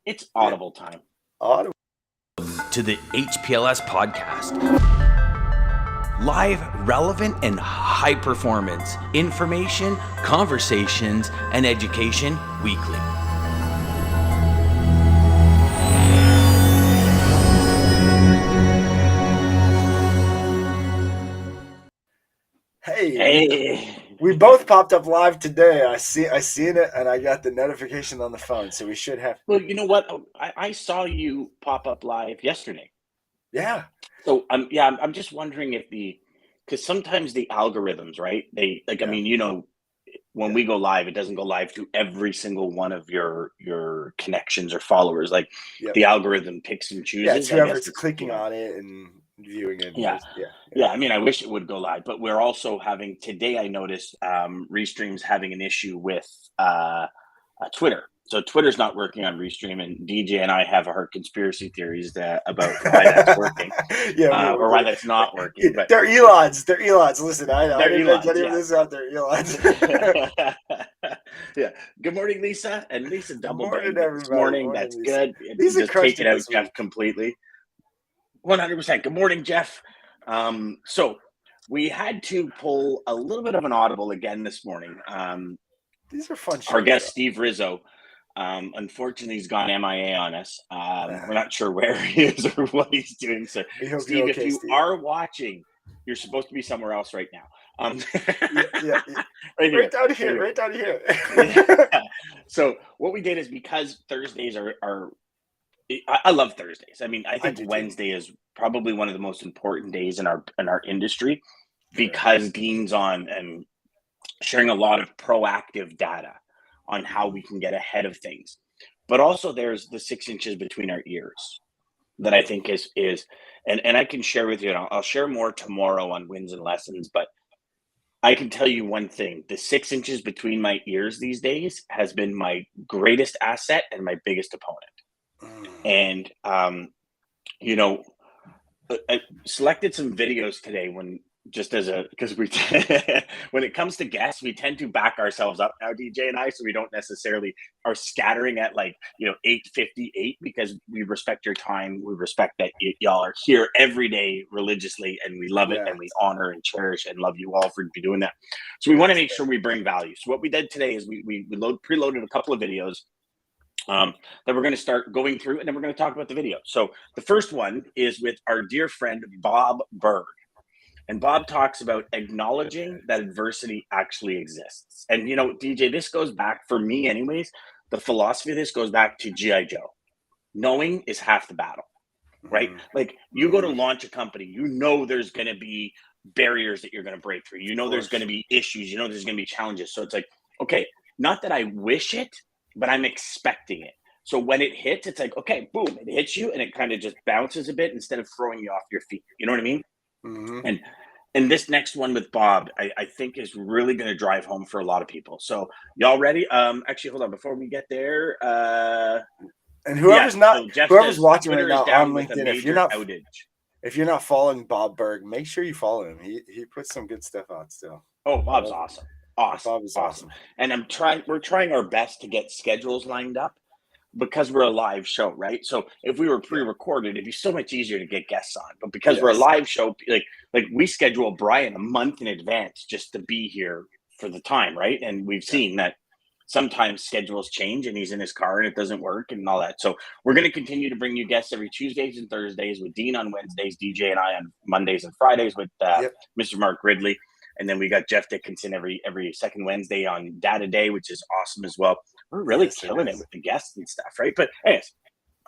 It's Audible time. Audible. To the HPLS podcast. Live, relevant, and high performance information, conversations, and education weekly. Hey. We both popped up live today. I seen it, and I got the notification on the phone, so we should have. Well, you know what? I saw you pop up live yesterday. Yeah. So I'm just wondering if because sometimes the algorithms, right? They like, Yeah. I mean, when we go live, it doesn't go live to every single one of your connections or followers. Like the algorithm picks and chooses. Yeah, it's whoever's clicking on it and viewing it. Yeah. I mean, I wish it would go live, but we're also having today. I noticed Restream's having an issue with Twitter. So Twitter's not working on Restream, and DJ and I have our conspiracy theories about why that's working, or why that's not working. But they're Elons. They're Elons. Listen, I didn't make any of this out. They're Elons. Yeah. Good morning, Lisa. And Lisa double banged this morning. That's good. Just take it out, Jeff, completely. 100%. Good morning, Jeff. So we had to pull a little bit of an audible again this morning. These are fun shows. Our guest, Steve Rizzo, unfortunately, he's gone MIA on us. We're not sure where he is or what he's doing. So, Steve, if you are watching, you're supposed to be somewhere else right now. Right down here. Yeah. So what we did is, because Thursdays are I love Thursdays. I mean, I think Wednesday is probably one of the most important days in our industry, because Dean's on and sharing a lot of proactive data on how we can get ahead of things. But also there's the 6 inches between our ears that I think is and I can share with you, and I'll share more tomorrow on wins and lessons, but I can tell you one thing: the 6 inches between my ears these days has been my greatest asset and my biggest opponent. And I selected some videos today because we when it comes to guests, we tend to back ourselves up now, DJ and I, so we don't necessarily are scattering at 8:58, because we respect your time. We respect that y'all are here every day religiously, and we love it, and we honor and cherish and love you all for doing that. So we want to make sure we bring value. So what we did today is we preloaded a couple of videos that we're going to start going through, and then we're going to talk about the video. So the first one is with our dear friend Bob Berg. And Bob talks about acknowledging that adversity actually exists. And, DJ, this goes back, for me anyways, the philosophy of this goes back to G.I. Joe. Knowing is half the battle, right? Like, you go to launch a company, there's going to be barriers that you're going to break through. There's going to be issues. There's going to be challenges. So it's like, okay, not that I wish it, but I'm expecting it. So when it hits, it's like, okay, boom, it hits you, and it kind of just bounces a bit instead of throwing you off your feet. You know what I mean? Mm-hmm. And this next one with Bob, I think is really going to drive home for a lot of people. So y'all ready? Actually, hold on. Before we get there, and whoever's watching right now on LinkedIn, if you're not following Bob Berg, make sure you follow him. He puts some good stuff out still. Oh, Bob's awesome. Bob is awesome. And we're trying our best to get schedules lined up, because we're a live show, right? So if we were pre-recorded, it'd be so much easier to get guests on. But because we're a live show, like we schedule Brian a month in advance just to be here for the time, right? And we've seen that sometimes schedules change, and he's in his car and it doesn't work and all that. So we're going to continue to bring you guests every Tuesdays and Thursdays, with Dean on Wednesdays, DJ and I on Mondays and Fridays, with Mr. Mark Ridley. And then we got Jeff Dickinson every second Wednesday on Data Day, which is awesome as well. We're really killing it with the guests and stuff, right? But anyways,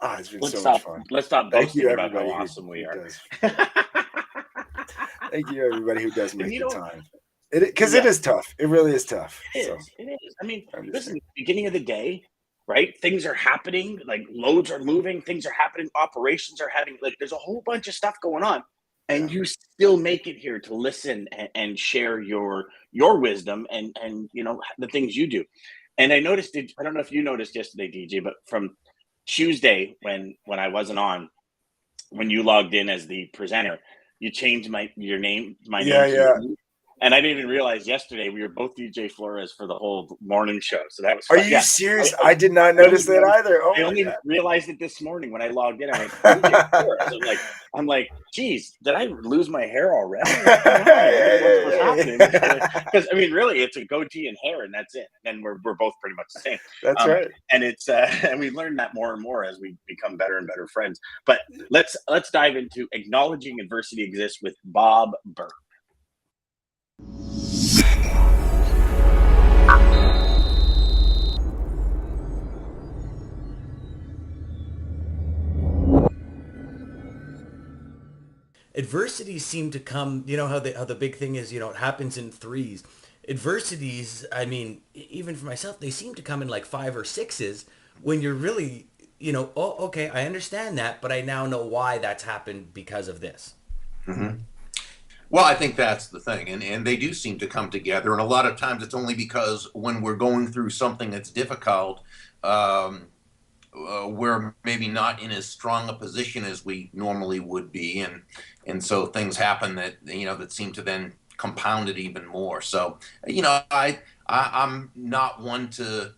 it's been so much fun. Let's stop boasting about how awesome we are. Thank you, everybody who does make the time. Because it is tough. It really is tough. It is. I mean, listen, beginning of the day, right? Things are happening. Like, loads are moving. Things are happening. Operations are having, there's a whole bunch of stuff going on. And you still make it here to listen and share your wisdom and the things you do. And I noticed, I don't know if you noticed yesterday, DJ, but from Tuesday when I wasn't on, when you logged in as the presenter, you changed your name. Yeah. And I didn't even realize yesterday we were both DJ Flores for the whole morning show. So that was fun. Are you serious? I did not notice that either. I only realized it this morning when I logged in. I went, DJ Flores. I'm like, geez, did I lose my hair already? What's happening? Because I mean, really, it's a goatee and hair, and that's it. And we're both pretty much the same. That's right. And it's and we learn that more and more as we become better and better friends. But let's dive into acknowledging adversity exists with Bob Burke. Adversities seem to come, you know how the big thing is, you know, it happens in threes. Adversities, I mean, even for myself, they seem to come in like 5 or 6s when you're really, you know, oh, okay, I understand that, but I now know why that's happened because of this. Mm-hmm. Well, I think that's the thing, and they do seem to come together, and a lot of times it's only because when we're going through something that's difficult, we're maybe not in as strong a position as we normally would be, and so things happen that, you know, that seem to then compound it even more. So, you know, I'm not one to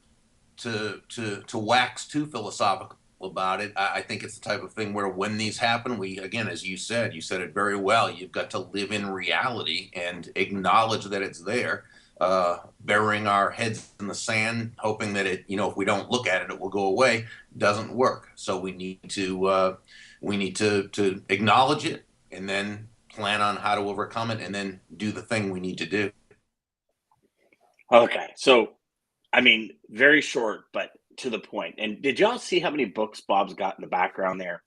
wax too philosophical about it. I think it's the type of thing where when these happen, we, again, as you said it very well, you've got to live in reality and acknowledge that it's there. Burying our heads in the sand, hoping that it, you know, if we don't look at it, it will go away, doesn't work. So we need to acknowledge it and then plan on how to overcome it and then do the thing we need to do. Okay. So, I mean, very short, but to the point. And did y'all see how many books Bob's got in the background there?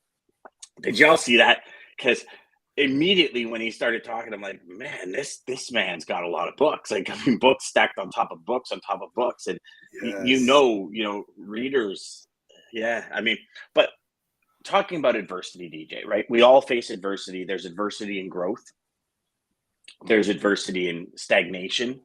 Did y'all see that? Because immediately when he started talking, I'm like, man, this man's got a lot of books. Like, I mean, books stacked on top of books on top of books. And Yes. you know, readers. Yeah. I mean, but talking about adversity, DJ, right? We all face adversity. There's adversity in growth. There's adversity in stagnation.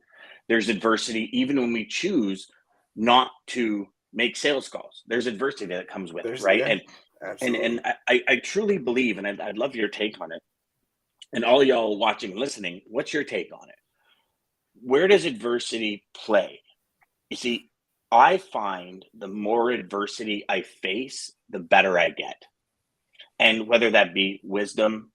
There's adversity even when we choose not to make sales calls. There's adversity that comes with it, right? Yeah, and I truly believe, and I'd love your take on it. And all y'all watching and listening, what's your take on it? Where does adversity play? You see, I find the more adversity I face, the better I get. And whether that be wisdom,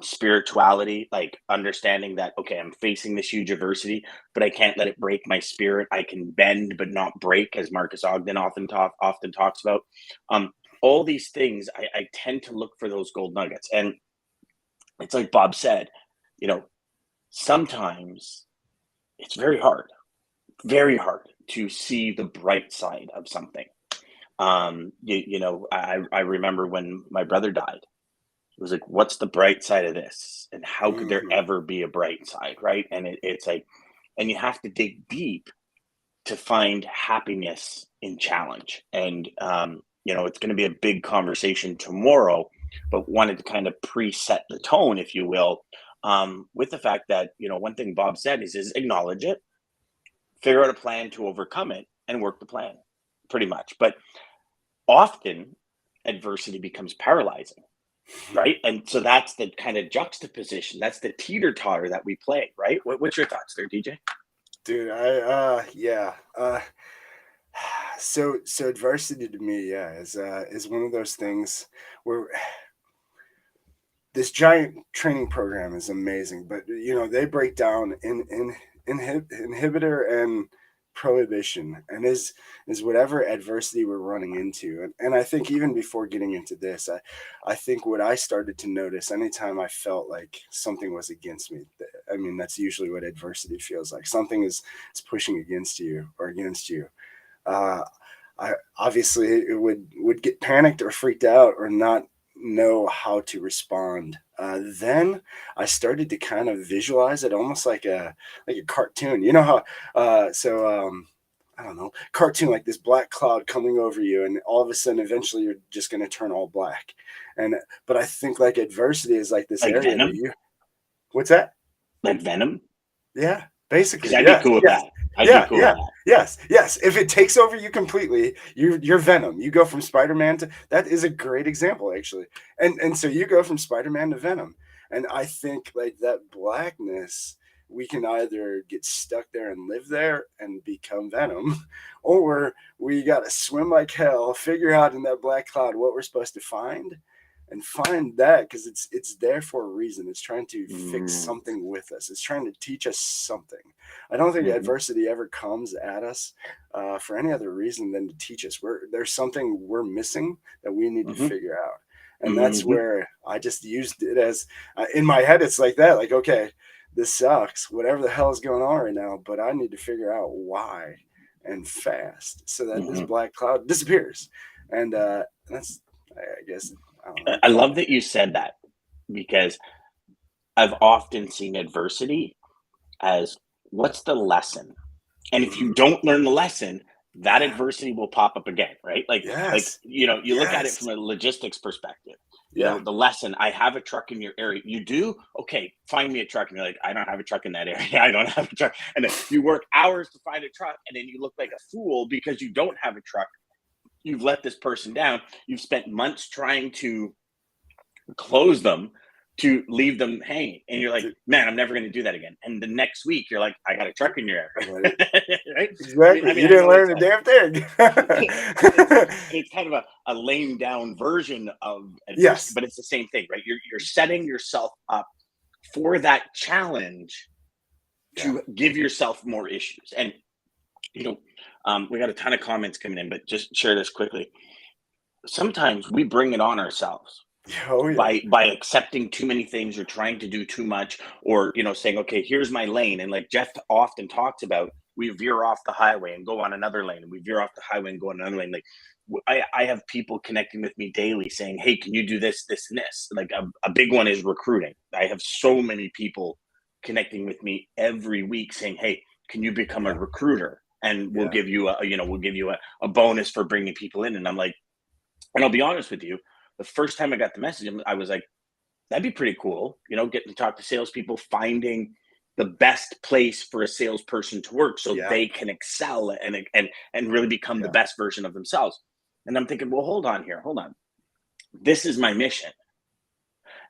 spirituality, like understanding that, okay, I'm facing this huge adversity, but I can't let it break my spirit. I can bend, but not break, as Marcus Ogden often talks about. All these things, I tend to look for those gold nuggets. And it's like Bob said, you know, sometimes it's very hard to see the bright side of something. You know, I remember when my brother died, it was like, what's the bright side of this? And how could there ever be a bright side, right? And it's like, and you have to dig deep to find happiness in challenge. And, you know, it's going to be a big conversation tomorrow, but wanted to kind of preset the tone, if you will, with the fact that, you know, one thing Bob said is acknowledge it, figure out a plan to overcome it, and work the plan, pretty much. But often adversity becomes paralyzing. Right. And so that's the kind of juxtaposition. That's the teeter-totter that we play. Right. What's your thoughts there, DJ? Dude, yeah. So adversity to me, is one of those things where this giant training program is amazing, but you know, they break down inhibitor and prohibition, and is whatever adversity we're running into. And I think even before getting into this, I think what I started to notice anytime I felt like something was against me, I mean, that's usually what adversity feels like. Something is pushing against you. I obviously would get panicked or freaked out or not know how to respond. Then I started to kind of visualize it almost like a cartoon. You know how I don't know, cartoon, like this black cloud coming over you, and all of a sudden eventually you're just going to turn all black. But I think like adversity is like this like area Venom? that you, what's that? Like Venom? Yeah, basically. I'd be cool with that. I'd be cool with that. Yes. If it takes over you completely, you're Venom. You go from Spider-Man to, that is a great example, actually. And so you go from Spider-Man to Venom. And I think like that blackness we can either get stuck there and live there and become Venom, or we got to swim like hell, figure out in that black cloud what we're supposed to find, and find that, because it's there for a reason. It's trying to fix something with us. It's trying to teach us something. I don't think adversity ever comes at us for any other reason than to teach us. There's something we're missing that we need to figure out. And that's where I just used it as, in my head, it's like that. Like, okay, this sucks, whatever the hell is going on right now, but I need to figure out why, and fast, so that this black cloud disappears. And that's, I guess, I don't know. I love that you said that, because I've often seen adversity as, what's the lesson? And if you don't learn the lesson, that adversity will pop up again, right? Like, you look at it from a logistics perspective. You know, the lesson, I have a truck in your area. You do? Okay, find me a truck. And you're like, I don't have a truck in that area. I don't have a truck. And then you work hours to find a truck, and then you look like a fool because you don't have a truck. You've let this person down. You've spent months trying to close them, to leave them hanging. And you're like, man, I'm never going to do that again. And the next week you're like, I got a truck in your area. Right? Exactly. I mean, you didn't learn a damn thing. It's kind of a lame down version of adversity, but it's the same thing, right? You're setting yourself up for that challenge to give yourself more issues. And, we got a ton of comments coming in, but just share this quickly. Sometimes we bring it on ourselves. By accepting too many things, or trying to do too much, or saying, okay, here's my lane. And like Jeff often talks about, we veer off the highway and go on another lane, and we veer off the highway and go on another lane. Like, I have people connecting with me daily saying, hey, can you do this, this, and this? Like a big one is recruiting. I have so many people connecting with me every week saying, hey, can you become a recruiter? And we'll give you a bonus for bringing people in. And I'm like, and I'll be honest with you, the first time I got the message, I was like, that'd be pretty cool, getting to talk to salespeople, finding the best place for a salesperson to work so they can excel and really become the best version of themselves. And I'm thinking, well, hold on. This is my mission.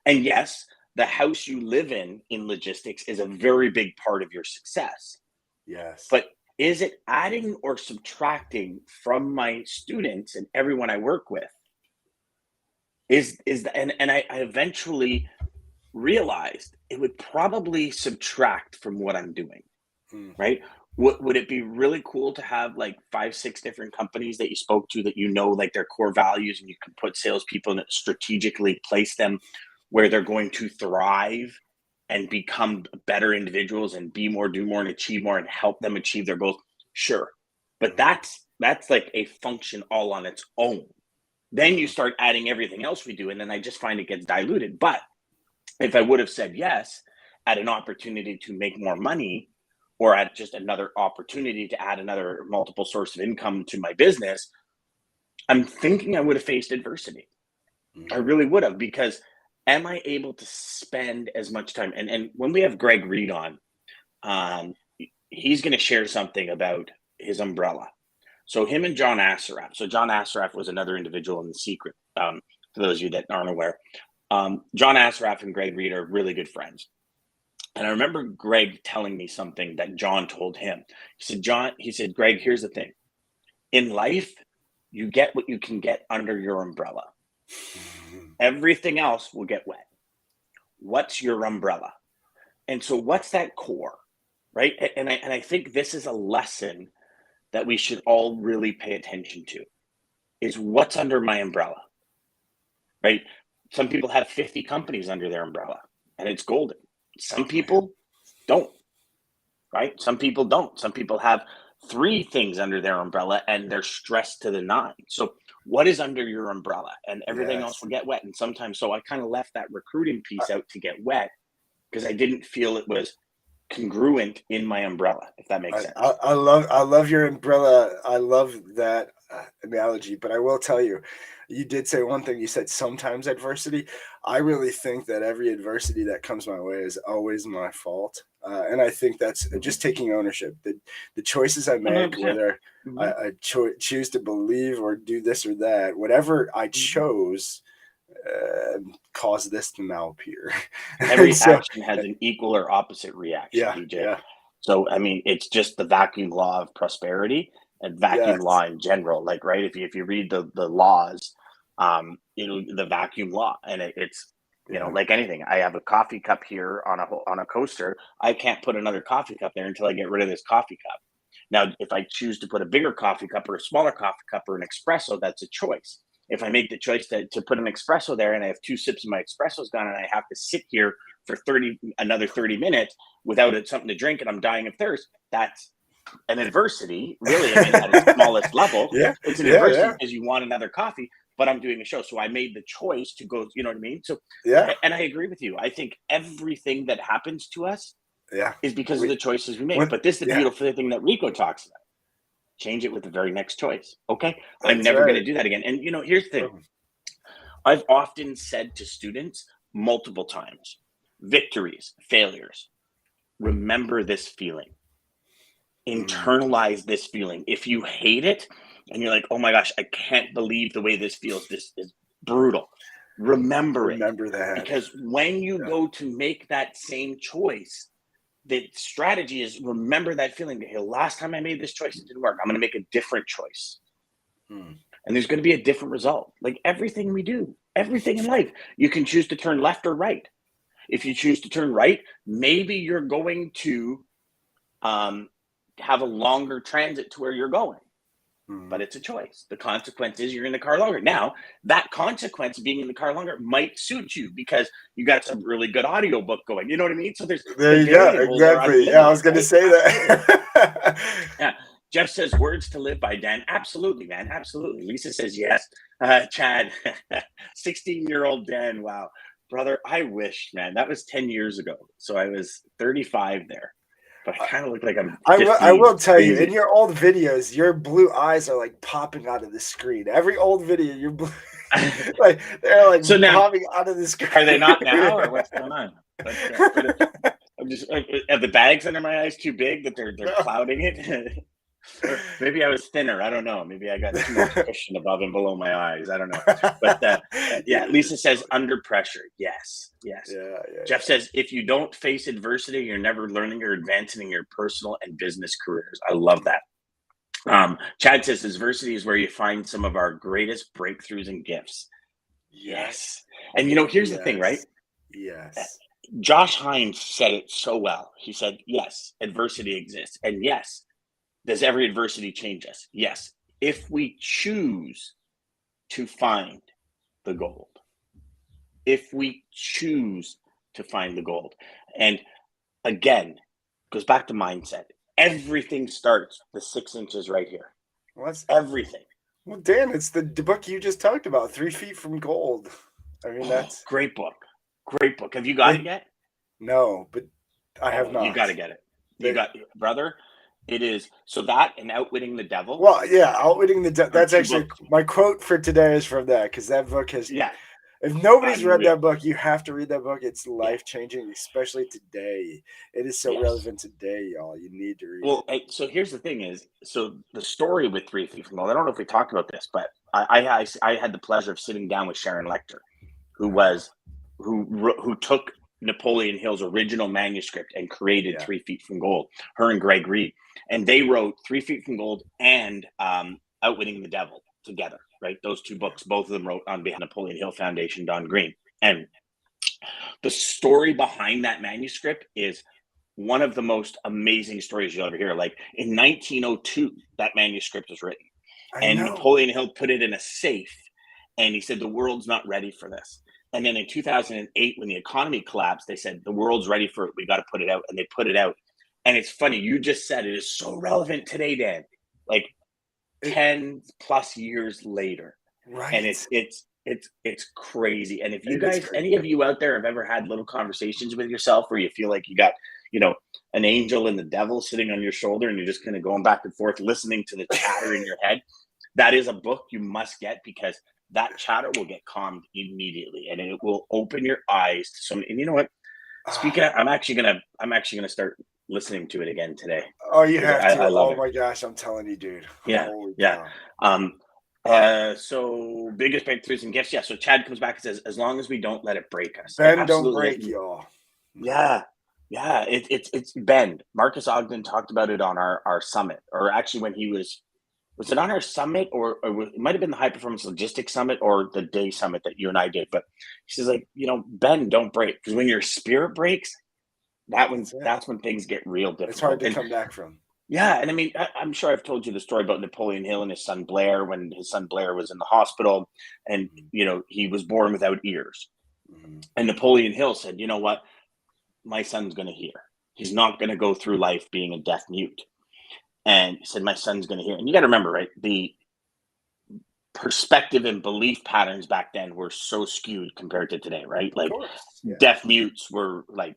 And yes, the house you live in logistics is a very big part of your success. Yes. But is it adding or subtracting from my students and everyone I work with? And I eventually realized it would probably subtract from what I'm doing, right? Would it be really cool to have like 5-6 different companies that you spoke to that like their core values, and you can put salespeople and strategically place them where they're going to thrive and become better individuals and be more, do more, and achieve more, and help them achieve their goals? Sure. But that's like a function all on its own. Then you start adding everything else we do, and then I just find it gets diluted. But if I would have said yes at an opportunity to make more money, or at just another opportunity to add another multiple source of income to my business, I'm thinking I would have faced adversity. I really would have, because am I able to spend as much time? And when we have Greg Reed on, he's going to share something about his umbrella. So him and John Assaraf. So John Assaraf was another individual in The Secret, for those of you that aren't aware. John Assaraf and Greg Reed are really good friends. And I remember Greg telling me something that John told him. He said, Greg, here's the thing. In life, you get what you can get under your umbrella. Everything else will get wet. What's your umbrella? And so what's that core, right? And I think this is a lesson that we should all really pay attention to, is what's under my umbrella, right? Some people have 50 companies under their umbrella, and it's golden. Some people don't, right? Some people don't. Some people have 3 things under their umbrella, and they're stressed to the 9. So what is under your umbrella? And everything else will get wet. And sometimes, so I kind of left that recruiting piece out to get wet, because I didn't feel it was congruent in my umbrella, if that makes sense. I love your umbrella. I love that analogy. But I will tell you, you did say one thing. You said sometimes adversity. I really think that every adversity that comes my way is always my fault. And I think that's just taking ownership. The choices I make, 100%. Whether I choose to believe or do this or that, whatever I chose, caused this to now appear. Every So, action has an equal or opposite reaction, yeah, DJ. yeah, So, I mean, it's just the vacuum law of prosperity and vacuum yes, law in general. Like, right, if you read the laws, the vacuum law, and it's, yeah, like anything. I have a coffee cup here on a coaster. I can't put another coffee cup there until I get rid of this coffee cup. Now, if I choose to put a bigger coffee cup or a smaller coffee cup or an espresso, that's a choice. If I make the choice to put an espresso there and I have 2 sips of my espresso's gone and I have to sit here for another 30 minutes without something to drink and I'm dying of thirst, that's an adversity, really. I mean, at its smallest level, yeah, it's an yeah, adversity yeah, because you want another coffee, but I'm doing a show. So I made the choice to go, you know what I mean? So, yeah, and I agree with you. I think everything that happens to us yeah. is because of We, the choices we make. when, But this is the yeah, beautiful thing that Rico talks about. Change it with the very next choice. Okay. I'm that's never going right. to do that again. And, here's the thing. Oh, I've often said to students multiple times, victories, failures, remember this feeling. Internalize this feeling. If you hate it and you're like, oh my gosh, I can't believe the way this feels. This is brutal. Remember it. remember that. Because when you Yeah. go to make that same choice, the strategy is remember that feeling. Hey, last time I made this choice, it didn't work. I'm going to make a different choice. Hmm. And there's going to be a different result. Like everything we do, everything in life, you can choose to turn left or right. If you choose to turn right, maybe you're going to have a longer transit to where you're going. But it's a choice. The consequence is you're in the car longer. Now, that consequence of being in the car longer might suit you because you got some really good audiobook going. You know what I mean? So there's There the you go. variables are Exactly. Yeah, I was unlimited, going to right? say Absolutely. that. Yeah. Jeff says words to live by, Dan. Absolutely, man. Absolutely. Lisa says yes. Chad, 16-year-old Dan. Wow. Brother, I wish, man. That was 10 years ago. So I was 35 there. But I kind of look like I'm 15. I will tell you, Crazy. in your old videos, your blue eyes are like popping out of the screen. Every old video, your blue, like they're like So now, popping out of the screen. are they not now, or what's going on? I'm just, are the bags under my eyes too big that they're clouding it? Or maybe I was thinner. I don't know. Maybe I got too much cushion above and below my eyes. I don't know. But yeah, Lisa says under pressure. Yes, yes. Yeah, Jeff says if you don't face adversity, you're never learning or advancing in your personal and business careers. I love that. Chad says adversity is where you find some of our greatest breakthroughs and gifts. Yes. And here's the thing, right? Yes. Josh Hines said it so well. He said, yes, adversity exists. And yes, does every adversity change us? Yes. If we choose to find the gold. If we choose to find the gold. And again, goes back to mindset. Everything starts the 6 inches right here. Everything. Well, Dan, it's the book you just talked about, 3 Feet from Gold. I mean, that's great book. Great book. Have you got it yet? No, but I have not. You got to get it. You got, brother. It is so that and Outwitting the Devil. Well, yeah, Outwitting the Devil. That's actually my quote for today is from that because that book has. Yeah. If nobody's read that book, you have to read that book. It's life changing, especially today. It is so relevant today, y'all. You need to read. Well, so here's the thing: so the story with 3 Feet from Gold. I don't know if we talked about this, but I had the pleasure of sitting down with Sharon Lecter, who took Napoleon Hill's original manuscript and created 3 Feet from Gold. Her and Greg Reed, and they wrote 3 Feet from Gold and Outwitting the Devil together. Right, those two books, both of them wrote on behalf of Napoleon Hill Foundation, Don Green. And the story behind that manuscript is one of the most amazing stories you'll ever hear. Like in 1902, that manuscript was written, and Napoleon Hill put it in a safe, and he said the world's not ready for this. And then in 2008, when the economy collapsed, they said the world's ready for it. We got to put it out, and they put it out. And it's funny, you just said it is so relevant today, Dan. Like 10 plus years later, right? And it's crazy. And if you guys, any of you out there have ever had little conversations with yourself where you feel like you got an angel and the devil sitting on your shoulder and you're just kind of going back and forth listening to the chatter in your head, that is a book you must get, because that chatter will get calmed immediately and it will open your eyes to some. And you know what, speaking of, I'm actually gonna start listening to it again today. Oh, you have to. I love it. Oh my gosh, I'm telling you, dude. Yeah. Holy yeah. cow. So biggest breakthroughs and gifts. Yeah. So Chad comes back and says, as long as we don't let it break us. Bend, don't break, y'all. Yeah. Yeah. It's bend. Marcus Ogden talked about it on our summit, or actually when he was it on our summit, or it might have been the high performance logistics summit or the day summit that you and I did. But he says, like, bend, don't break. Because when your spirit breaks, that's when things get real difficult. It's hard to come back from. Yeah, and I mean, I'm sure I've told you the story about Napoleon Hill and his son Blair, when his son Blair was in the hospital, and he was born without ears. And Napoleon Hill said, you know what, my son's going to hear. He's not going to go through life being a deaf mute. And he said, my son's going to hear. And you got to remember, right, the perspective and belief patterns back then were so skewed compared to today, right? Like, deaf mutes were like,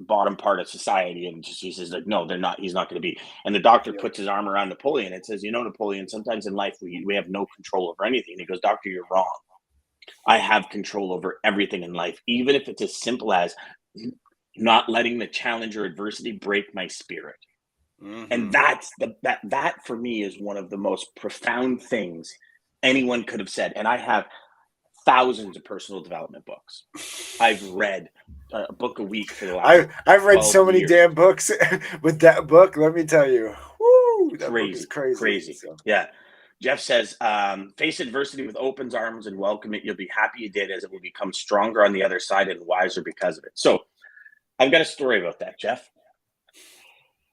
bottom part of society, and just he says, like, no, they're not. He's not going to be. And the doctor puts his arm around Napoleon and says, Napoleon, sometimes in life we have no control over anything. And he goes, doctor, you're wrong. I have control over everything in life, even if it's as simple as not letting the challenge or adversity break my spirit. And that for me is one of the most profound things anyone could have said. And I have thousands of personal development books. I've read a book a week for the last I've read so many years. damn books. With that book, let me tell you, that book is crazy. So. Yeah. Jeff says, face adversity with open arms and welcome it. You'll be happy you did, as it will become stronger on the other side and wiser because of it. So I've got a story about that, Jeff.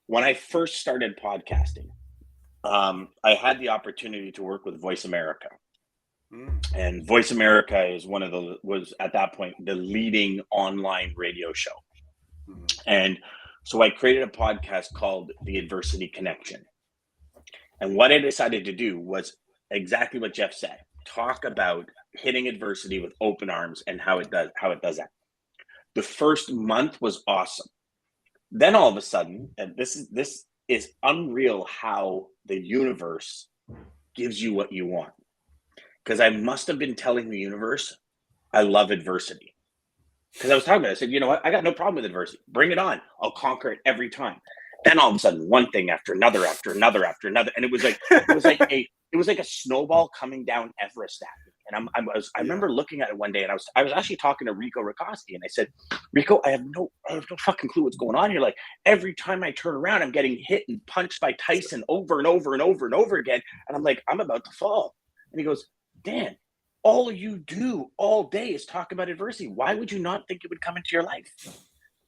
When I first started podcasting, I had the opportunity to work with Voice America. And Voice America is was at that point the leading online radio show. And so I created a podcast called The Adversity Connection. And what I decided to do was exactly what Jeff said: talk about hitting adversity with open arms and how it does that. The first month was awesome. Then all of a sudden, and this is unreal how the universe gives you what you want. Because I must have been telling the universe, I love adversity. Because I was talking about it. I said, you know what? I got no problem with adversity. Bring it on. I'll conquer it every time. Then all of a sudden, one thing after another, after another, after another. And it was like a snowball coming down Everest at me. And I remember looking at it one day, and I was actually talking to Rico Rakoski, and I said, Rico, I have no fucking clue what's going on here. Like, every time I turn around, I'm getting hit and punched by Tyson over and over and over and over again. And I'm like, I'm about to fall. And he goes, Dan, all you do all day is talk about adversity. Why would you not think it would come into your life?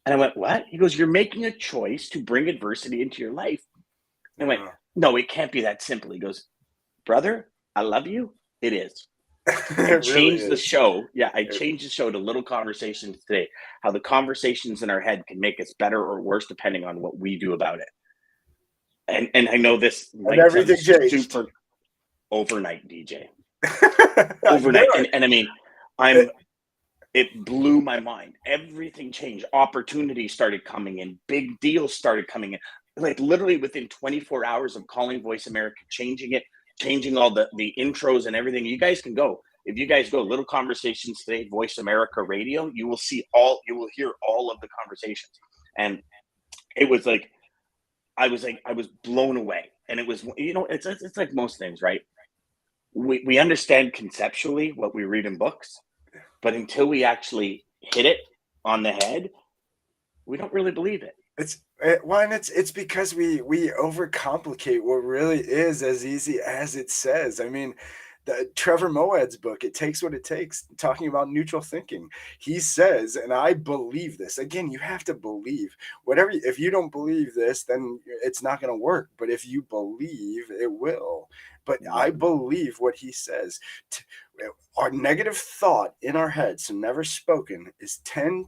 And I went, what? He goes, you're making a choice to bring adversity into your life. And I went, no, it can't be that simple. He goes, brother, I love you. It is. I changed the show. Yeah, I changed the show to Little Conversations today. How the conversations in our head can make us better or worse depending on what we do about it. And I know this might everything changed super overnight, DJ. Overnight. And I mean, it blew my mind. Everything changed. Opportunities started coming in. Big deals started coming in. Like, literally within 24 hours of calling Voice America, changing it, changing all the intros and everything. You guys can go. If you guys go Little Conversations Today, Voice America Radio, you will hear all of the conversations. And it was like, I was blown away. And it was, it's like most things, right? We understand conceptually what we read in books, but until we actually hit it on the head, we don't really believe it. It's because we overcomplicate what really is as easy as it says. I mean, Trevor Moad's book, It Takes What It Takes, talking about neutral thinking. He says, and I believe this. Again, you have to believe. If you don't believe this, then it's not going to work. But if you believe, it will. But I believe what he says. Our negative thought in our head, so never spoken, is 10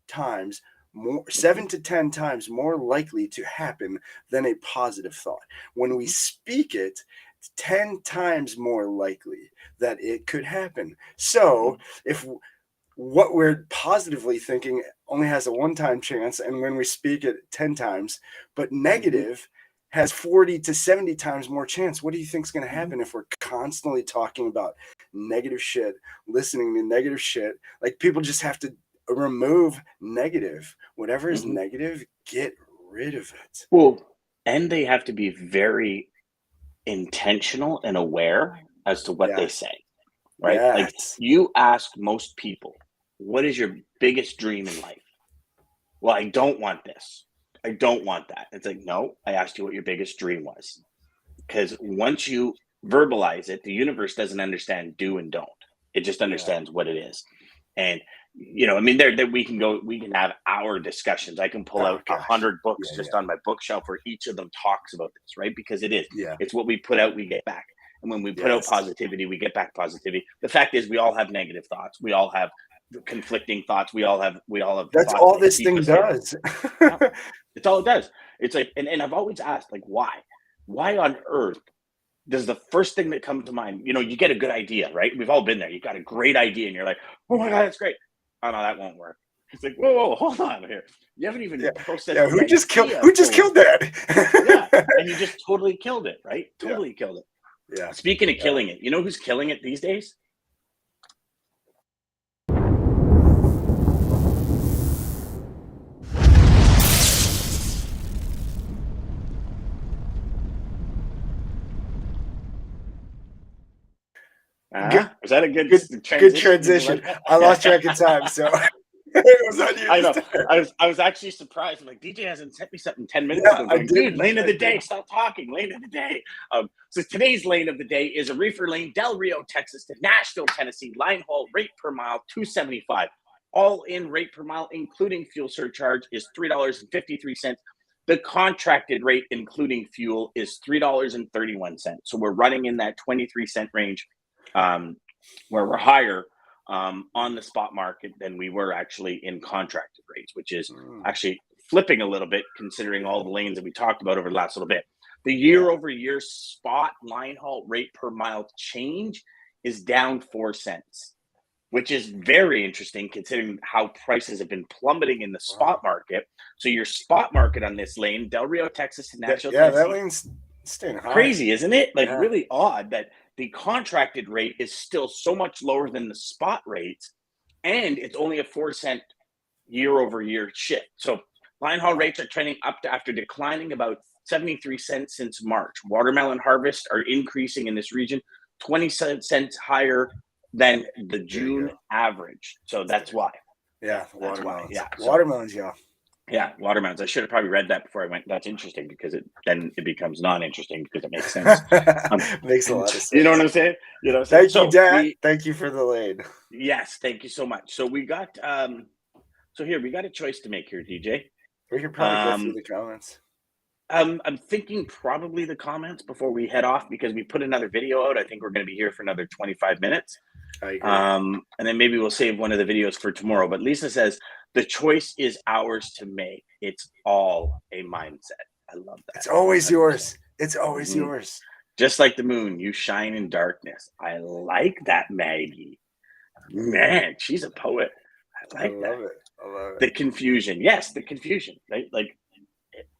times more, 7 to 10 times more likely to happen than a positive thought. When we speak it, 10 times more likely that it could happen. So if what we're positively thinking only has a one-time chance, and when we speak it 10 times, but negative has 40 to 70 times more chance, what do you think is going to happen if we're constantly talking about negative shit, listening to negative shit? Like, people just have to remove negative. Whatever is negative, get rid of it. Well, and they have to be very intentional and aware as to what they Yes. say, right? Like Yes. you ask most people, what is your biggest dream in life? Well, I don't want this. I don't want that. It's like, no, I asked you what your biggest dream was. Because once you verbalize it, the universe doesn't understand do and don't. It just understands what it is. And I mean, there we can have hour discussions. I can pull out 100 books just on my bookshelf where each of them talks about this, right? Because it's what we put out, we get back. And when we put out positivity, we get back positivity. The fact is we all have negative thoughts. We all have conflicting thoughts. We all have That's thoughts all that this keep thing us down. does. It's all it does. It's like, and I've always asked, like, why on earth does the first thing that comes to mind, you get a good idea, right? We've all been there. You got a great idea and you're like, oh my God, that's great. Oh no, that won't work. It's like, whoa, hold on here. You haven't even processed. Yeah, who just killed that? Yeah, and you just totally killed it, right? Totally killed it. Yeah. Speaking of killing it, you know who's killing it these days? Was that a good transition? I lost track of time, so it was on you. I know. I was actually surprised. I'm like, DJ hasn't sent me something 10 minutes ago. Going, dude, lane of the day. Stop talking. Lane of the day. So today's lane of the day is a reefer lane, Del Rio, Texas to Nashville, Tennessee. Line haul rate per mile $2.75. All in rate per mile, including fuel surcharge, is $3.53. The contracted rate, including fuel, is $3.31. So we're running in that 23-cent range, where we're higher on the spot market than we were actually in contracted rates, which is actually flipping a little bit considering all the lanes that we talked about over the last little bit. The year-over-year spot line haul rate per mile change is down 4 cents, which is very interesting considering how prices have been plummeting in the spot market. So your spot market on this lane, Del Rio, Texas, and Nashville, Tennessee, that lane's staying high. Crazy, isn't it? Like really odd that the contracted rate is still so much lower than the spot rates, and it's only a 4-cent year-over-year shift. So line haul rates are trending up after declining about 73 cents since March. Watermelon harvests are increasing in this region 20 cents higher than the June average. So that's why. Yeah, watermelons. Yeah, watermelons, yeah. Yeah, watermelons. I should have probably read that before I went. That's interesting because then it becomes non-interesting because it makes sense. Makes a lot of sense. You know what I'm saying? Thank you, Dad. Thank you for the lane. Yes, thank you so much. So we got we got a choice to make here, DJ. We could probably go through the comments. I'm thinking probably the comments before we head off because we put another video out. I think we're going to be here for another 25 minutes. I agree. And then maybe we'll save one of the videos for tomorrow. But Lisa says, the choice is ours to make. It's all a mindset. I love that. It's always yours. It's always yours. Just like the moon, you shine in darkness. I like that, Maggie. Man, she's a poet. I love it. I love it. The confusion. Yes, the confusion. Right? Like,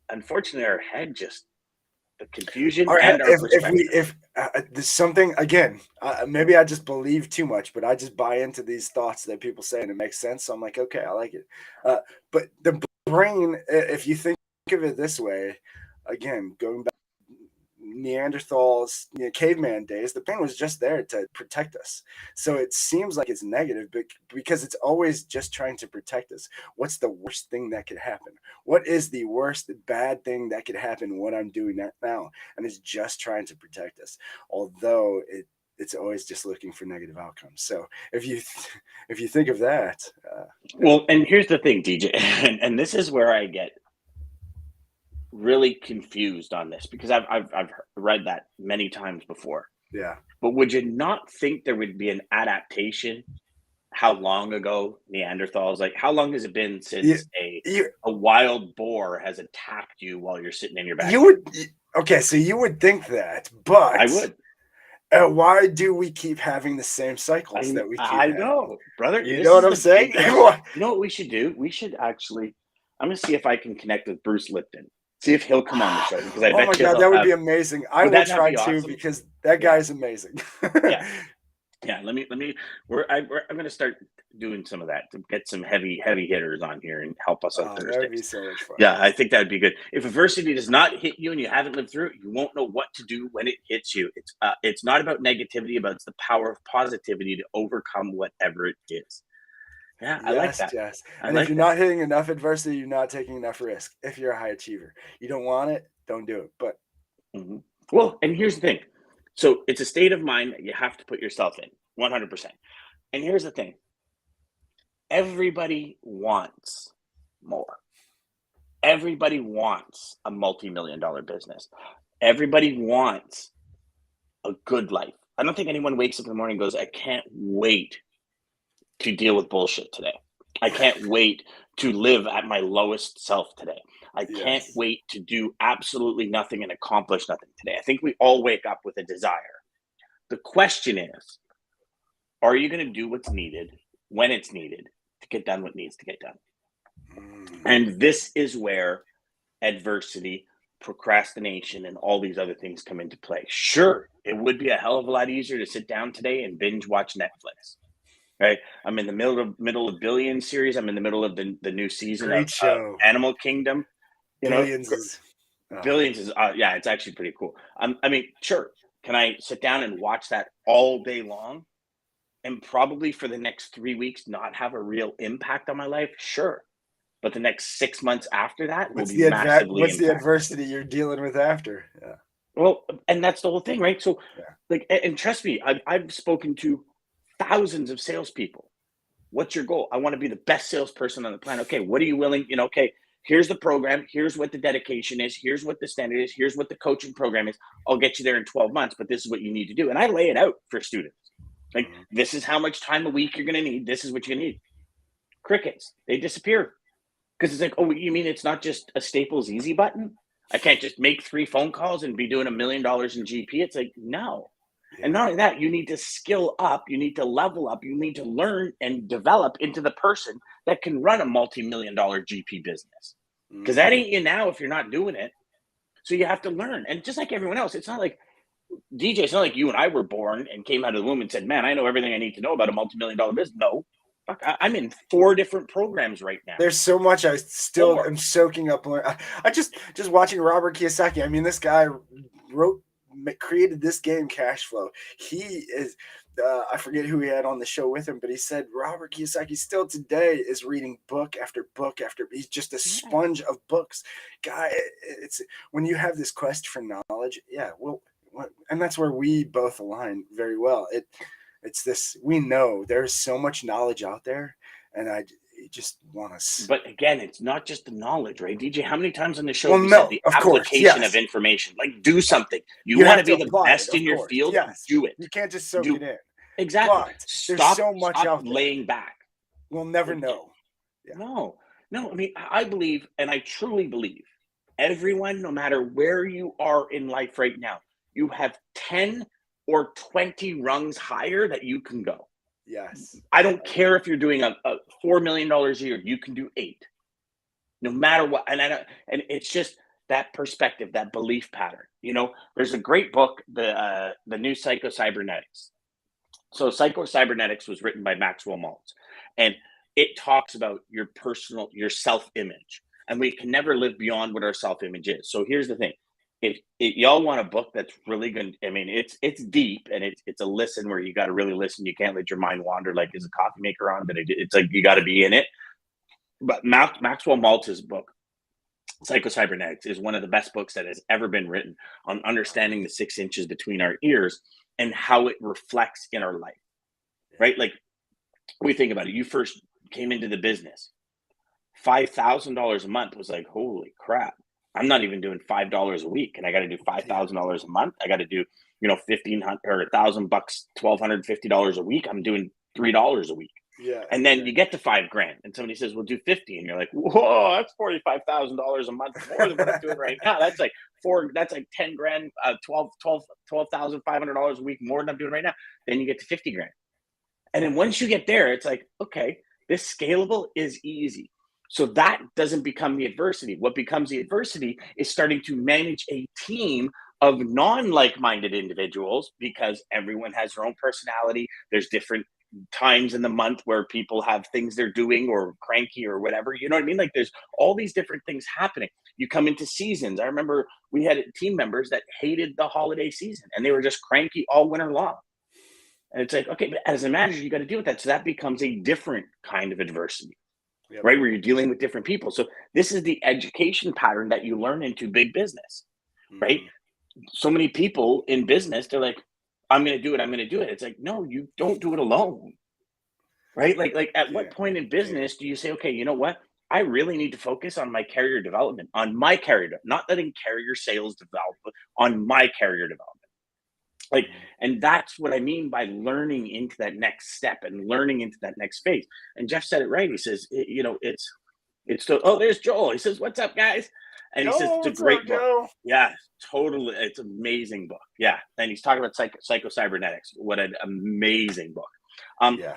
unfortunately, our head just the confusion and our perspective. If there's something again, maybe I just believe too much, but I just buy into these thoughts that people say and it makes sense. So I'm like, okay, I like it. But the brain, if you think of it this way, again, going back Neanderthals, caveman days, the brain was just there to protect us. So it seems like it's negative, but because it's always just trying to protect us. What's the worst thing that could happen? What is the worst bad thing that could happen when I'm doing that now? And it's just trying to protect us. Although it's always just looking for negative outcomes. So if you think of that, well, and here's the thing, DJ, and this is where I get really confused on this because I've read that many times before. Yeah. But would you not think there would be an adaptation? How long ago Neanderthals, like how long has it been since a wild boar has attacked you while you're sitting in your backyard? So you would think that, but I would. Why do we keep having the same cycles that we keep having? Know, brother. You know what I'm saying? You know what we should do? We should actually, I'm going to see if I can connect with Bruce Lipton. See if he'll come on the show. Because I bet my God, that would be amazing. I will try to because that guy is amazing. Yeah. Yeah, let me. I'm going to start doing some of that to get some heavy hitters on here and help us on Oh, that would be Thursdays. so much fun. Yeah, I think that'd be good. If adversity does not hit you and you haven't lived through it, you won't know what to do when it hits you. It's not about negativity, but it's the power of positivity to overcome whatever it is. Yeah, I like Yes, that. Jess. I And if like you're that. not hitting enough adversity, you're not taking enough risk. If you're a high achiever, you don't want it, don't do it. But hmm Well, and here's the thing. So it's a state of mind that you have to put yourself in 100%. And here's the thing. Everybody wants more. Everybody wants a multi-million dollar business. Everybody wants a good life. I don't think anyone wakes up in the morning and goes, I can't wait to deal with bullshit today. I can't wait to live at my lowest self today. I can't yes, wait to do absolutely nothing and accomplish nothing today. I think we all wake up with a desire. The question is, are you going to do what's needed when it's needed to get done what needs to get done? And this is where adversity, procrastination, and all these other things come into play. Sure, it would be a hell of a lot easier to sit down today and binge watch Netflix. Right, I'm in the middle of Billions series. I'm in the middle of the new season of great show. Animal Kingdom. You know, Billions is Billions is yeah, it's actually pretty cool. I mean, sure, can I sit down and watch that all day long, and probably for the next 3 weeks not have a real impact on my life? Sure, but the next 6 months after that will be massively what's the impacted. adversity you're dealing with after? Yeah. Well, and that's the whole thing, right? So, Yeah. like, and trust me, I've spoken to thousands of salespeople. What's your goal? I want to be the best salesperson on the planet. Okay, what are you willing? You know, okay, here's the program. Here's what the dedication is. Here's what the standard is. Here's what the coaching program is. I'll get you there in 12 months, but this is what you need to do. And I lay it out for students. Like, this is how much time a week you're going to need. This is what you need. Crickets, they disappear. Because it's like, oh, you mean it's not just a Staples easy button? I can't just make 3 phone calls and be doing $1 million in GP. It's like, no. Yeah. And not only that, you need to skill up, you need to level up, you need to learn and develop into the person that can run a multi-million dollar GP business. Because that ain't you now if you're not doing it. So you have to learn. And just like everyone else, it's not like DJ, it's not like you and I were born and came out of the womb and said, man, I know everything I need to know about a multi-million dollar business. No. I'm in 4 different programs right now. There's so much I still am soaking up. I just watching Robert Kiyosaki. I mean, this guy created this game, Cash Flow. He is, I forget who he had on the show with him, but he said Robert Kiyosaki still today is reading book after book after. He's just a sponge of books. Guy, it's when you have this quest for knowledge. Yeah, well, and that's where we both align very well. It's this, we know there's so much knowledge out there, and I just want to. But again, it's not just the knowledge, right, DJ? How many times on the show Well, we no, said the of course, application yes. of information? Like, do something. You want to be the best in your field? Yes. Do it. You can't just soak it in. Exactly. But there's so much out there. Laying back. We'll never know. Yeah. No. I mean, I believe, and I truly believe, everyone, no matter where you are in life right now, you have 10 or 20 rungs higher that you can go. Yes. I don't care if you're doing a $4 million a year, you can do 8. No matter what. And it's just that perspective, that belief pattern. You know, there's a great book, the new Psycho-Cybernetics. So Psycho-Cybernetics was written by Maxwell Maltz, and it talks about your self-image, and we can never live beyond what our self-image is. So here's the thing. If y'all want a book that's really good, I mean, it's deep, and it's a listen where you got to really listen. You can't let your mind wander. Like, is a coffee maker on? But it's like you got to be in it. But Maxwell Maltz's book, Psycho-Cybernetics, is one of the best books that has ever been written on understanding the 6 inches between our ears and how it reflects in our life. Right? Like, we think about it. You first came into the business, $5,000 a month was like, holy crap. I'm not even doing $5 a week, and I got to do $5,000 a month. I got to do, $1,500 or $1,000, $1,250 a week. I'm doing $3 a week. Yeah. And then you get to $5,000, and somebody says, "Well, do 50," and you're like, "Whoa, that's $45,000 a month more than what I'm doing right now. That's like $10,000, $12,500 a week more than I'm doing right now." Then you get to $50,000, and then once you get there, it's like, okay, this scalable is easy. So that doesn't become the adversity. What becomes the adversity is starting to manage a team of non-like-minded individuals, because everyone has their own personality. There's different times in the month where people have things they're doing or cranky or whatever. You know what I mean? Like there's all these different things happening. You come into seasons. I remember we had team members that hated the holiday season and they were just cranky all winter long. And it's like, okay, but as a manager, you got to deal with that. So that becomes a different kind of adversity, right? Where you're dealing with different people. So this is the education pattern that you learn into big business, right? So many people in business, they're like, I'm going to do it. I'm going to do it. It's like, no, you don't do it alone, right? Like at what point in business do you say, okay, you know what? I really need to focus on my career development, on my career, not letting carrier sales develop, but on my career development. Like, and that's what I mean by learning into that next step and learning into that next phase. And Jeff said it right. He says, it's still, oh, there's Joel. He says, what's up, guys? And he says, it's a great book. Joe? Yeah, totally. It's an amazing book. Yeah. And he's talking about psycho-cybernetics. What an amazing book.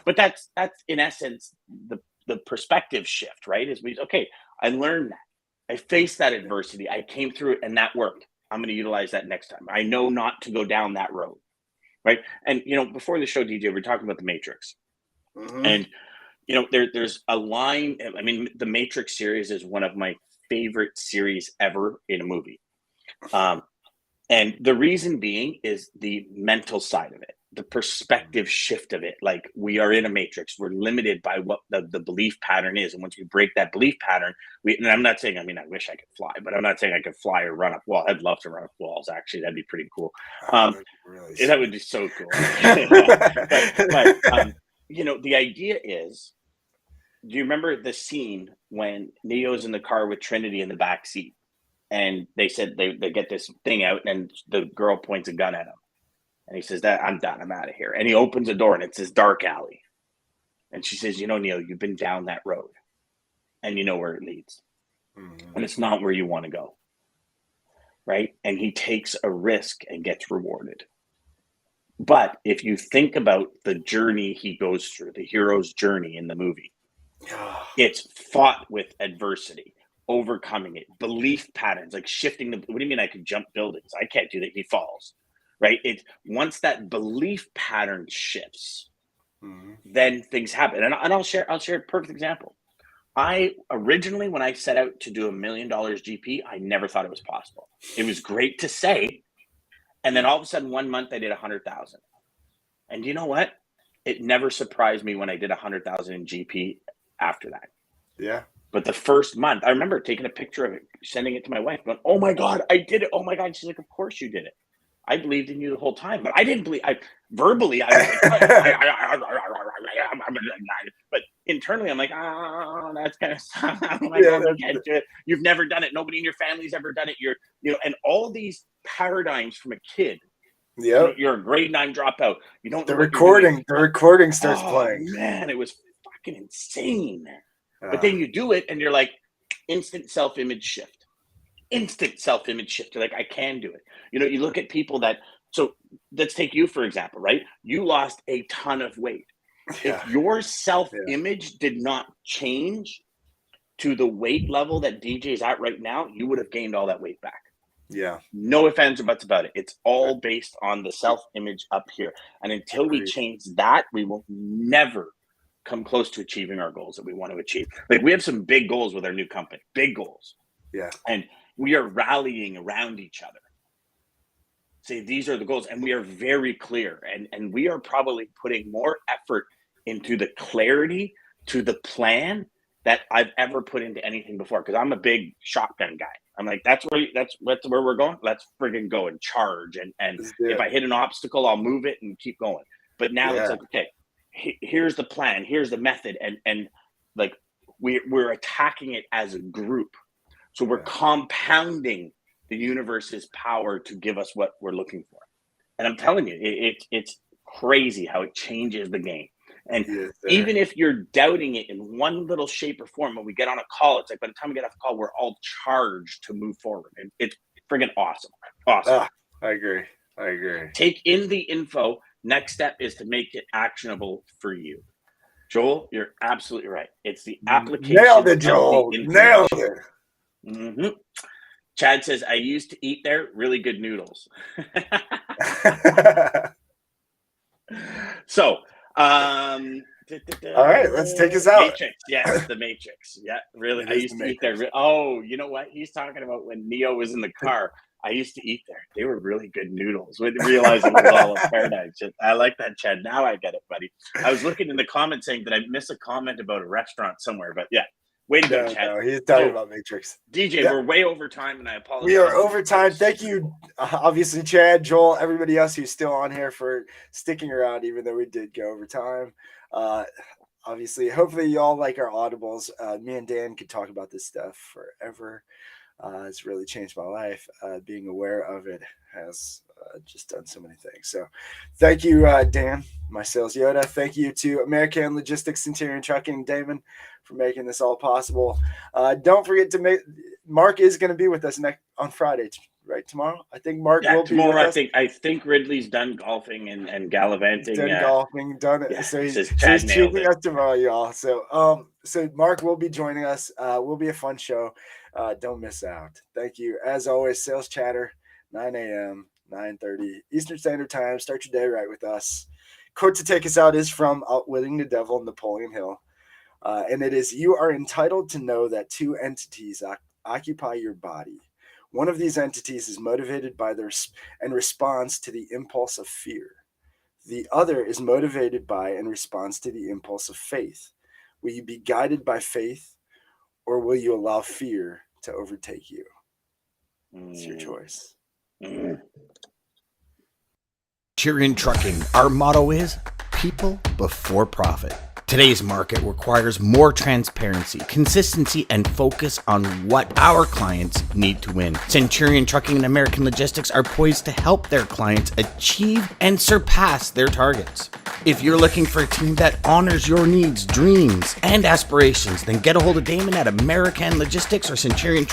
But that's in essence, the perspective shift, right? Is okay, I learned that. I faced that adversity. I came through it and that worked. I'm going to utilize that next time. I know not to go down that road, right? And, before the show, DJ, we're talking about the Matrix. And, there's a line. I mean, the Matrix series is one of my favorite series ever in a movie. And the reason being is the mental side of it, the perspective shift of it. Like, we are in a matrix. We're limited by what the belief pattern is. And once we break that belief pattern, and I'm not saying, I wish I could fly, but I'm not saying I could fly or run up walls. I'd love to run up walls, actually. That'd be pretty cool. That would be so cool. but the idea is, do you remember the scene when Neo's in the car with Trinity in the back seat? And they said they get this thing out and the girl points a gun at him. And he says, I'm done. I'm out of here. And he opens a door and it's this dark alley. And she says, Neo, you've been down that road and you know where it leads. And it's not where you want to go. Right? And he takes a risk and gets rewarded. But if you think about the journey he goes through, the hero's journey in the movie, it's fought with adversity. Overcoming it, belief patterns, like shifting what do you mean I could jump buildings? I can't do that. He falls, right? It's once that belief pattern shifts, then things happen. And I'll share a perfect example. I originally, when I set out to do $1 million GP, I never thought it was possible. It was great to say. And then all of a sudden, 1 month I did 100,000. And you know what? It never surprised me when I did 100,000 in GP after that. Yeah. But the first month, I remember taking a picture of it, sending it to my wife, going, oh my God, I did it. Oh my God. She's like, of course you did it. I believed in you the whole time, but I didn't believe. I was like, but internally, I'm like, oh, that's kind of you've never done it. Nobody in your family's ever done it. And all these paradigms from a kid. Yeah, you're a grade 9 dropout. You don't. The recording starts playing. Man, it was fucking insane. But then you do it and you're like, instant self-image shift. You're like, I can do it. You look at people so let's take you, for example, right? You lost a ton of weight. Yeah. If your self-image did not change to the weight level that DJ's at right now, you would have gained all that weight back. Yeah. No ifs, ands, or buts about it. It's all based on the self-image up here. And until we change that, we will never come close to achieving our goals that we want to achieve. Like, we have some big goals with our new company, big goals. Yeah. And we are rallying around each other. Say, these are the goals. And we are very clear. And we are probably putting more effort into the clarity to the plan that I've ever put into anything before. Because I'm a big shotgun guy. I'm like, that's where we're going. Let's friggin' go and charge. And if I hit an obstacle, I'll move it and keep going. But now it's like, okay, here's the plan, here's the method, and like we're attacking it as a group. So we're compounding the universe's power to give us what we're looking for. And I'm telling you, it's crazy how it changes the game. And even if you're doubting it in one little shape or form, when we get on a call, it's like by the time we get off the call, we're all charged to move forward. And it's friggin' awesome. I agree. Take in the info. Next step is to make it actionable for you. Joel, you're absolutely right. It's the application. Nailed it, Joel. Nailed it. Chad says, I used to eat there. Really good noodles. So, All right, let's take us out. Matrix. Yes, the Matrix. Yeah, really. It I is used the to eat there. Oh, you know what? He's talking about when Neo was in the car. I used to eat there. They were really good noodles. With realizing it was all a paradigm shift. I like that, Chad. Now I get it, buddy. I was looking in the comments saying that I miss a comment about a restaurant somewhere, but yeah. Way to go, Chad. No, he's talking about Matrix. DJ, we're way over time, and I apologize. We are over time. Thank you, obviously, Chad, Joel, everybody else who's still on here for sticking around, even though we did go over time. Obviously, hopefully you all like our audibles. Me and Dan could talk about this stuff forever. It's really changed my life. Being aware of it has just done so many things. So thank you, Dan, my sales Yoda. Thank you to American Logistics, Centurion Trucking, Daman, for making this all possible. Don't forget to Mark is going to be with us on Friday, right? Tomorrow? I think Mark will be with us. I think Ridley's done golfing and gallivanting. He's done golfing, done it. Yeah, so he's treating us tomorrow, y'all. So Mark will be joining us. Will be a fun show. Don't miss out. Thank you. As always, Sales Chatter, 9 a.m., 9:30 Eastern Standard Time. Start your day right with us. Quote to take us out is from Outwitting the Devil, Napoleon Hill. And it is, you are entitled to know that two entities occupy your body. One of these entities is motivated by and responds to the impulse of fear. The other is motivated by and responds to the impulse of faith. Will you be guided by faith, or will you allow fear to overtake you? It's your choice. Centurion Trucking, our motto is people before profit. Today's market requires more transparency, consistency, and focus on what our clients need to win. Centurion Trucking and American Logistics are poised to help their clients achieve and surpass their targets. If you're looking for a team that honors your needs, dreams, and aspirations, then get a hold of Daman at American Logistics or Centurion Trucking.